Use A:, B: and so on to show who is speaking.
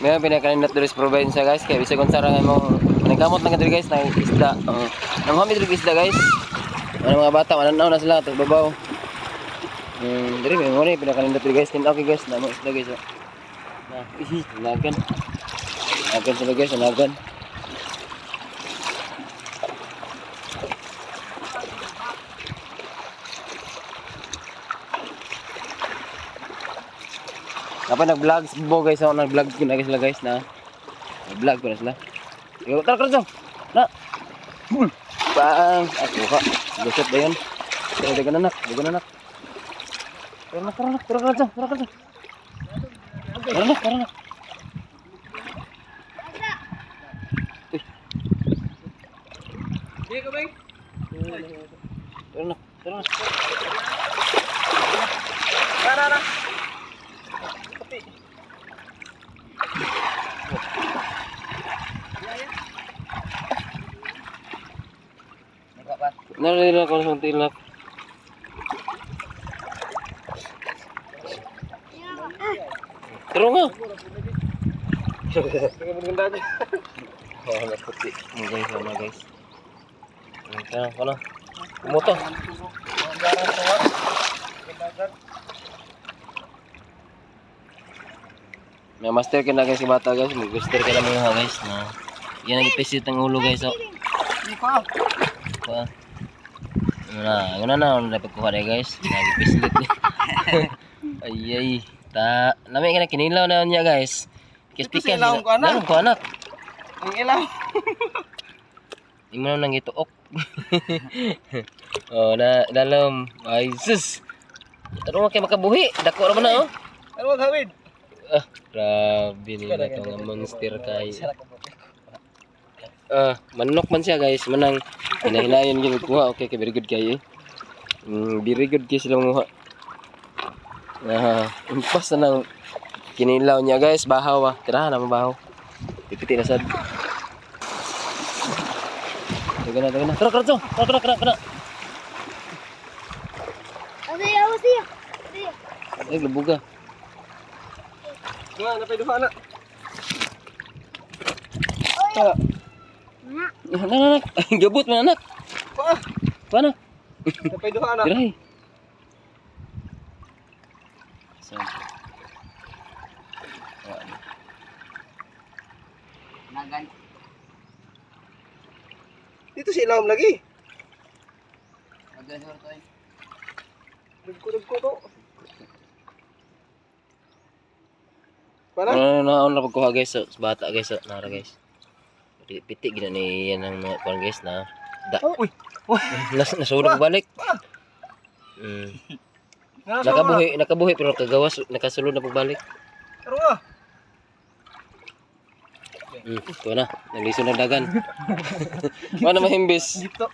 A: May pinakalinat diri sa probinsya guys, kaya bisag kung sarang mo nagkamot lang diri guys na isda. Nang kami diri isda guys. Ano mga bata, mananaw na sila tug babaw. Diri may mo ni pinakalinat diri guys, okay guys, na mo isda guys. Nah, nagan. Nagan sila guys, nagan. Dapat nag-vlog bo guys, ako nag-vlog ko na sila guys na. Nag-vlog ko na sila. Yo, tara karon. Na. Bang, ako ka. Gusot ba 'yan? Tara dagan anak, dagan anak. Tara karon, tara karon. Tara na. Sige ka bang? Tara na. Tara. Nalila ko sa tilak. Tero nga. Oh, naputi. Mga guys. Ano? Kumoto. May master ka na guys si bata guys. Mag-master ka na mga guys. Na yan ang ipisit ng ulo guys. Oh. Yun na dapat kuha na guys. Nag-ipislit. Ay. Lamig ka na kinilaw na niya guys. Kispikan. Dalam ko anak.
B: Ang ilaw.
A: Hindi mo nang ituok. Oh, dalam. Ay, sus. Tanong mo kayo makabuhi. Dako naman na, oh.
B: Ano magawin?
A: Grabe nila itong monster kayo. Manok man siya, guys. Manang hinahilayan yung kuha. Okay, very good kayo. Very good kayo sila mga impas na ng kinilaw niya, guys. Bahaw, Tirahan naman bahaw. Pipiti na sad. Dagan na. Kara.
C: Asaya.
A: Ay, lubuga.
B: Napay duha na.
A: Anak. Gabot mo anak. Paano?
B: Napay duha na.
A: Diray.
C: Nagan.
B: Dito si ilawom lagi.
C: Magdasor to eh.
B: Dugko to. Para?
A: Ano na pagkuha guys sa bata guys nara guys. Pitik gina ni yan ang mga guys na
B: Uy.
A: Nasulog balik. Nakabuhi pero nakasulod na pagbalik.
B: Pero nga.
A: Ito na, nalisod na dagan. Ano mahimbis?
B: Dito.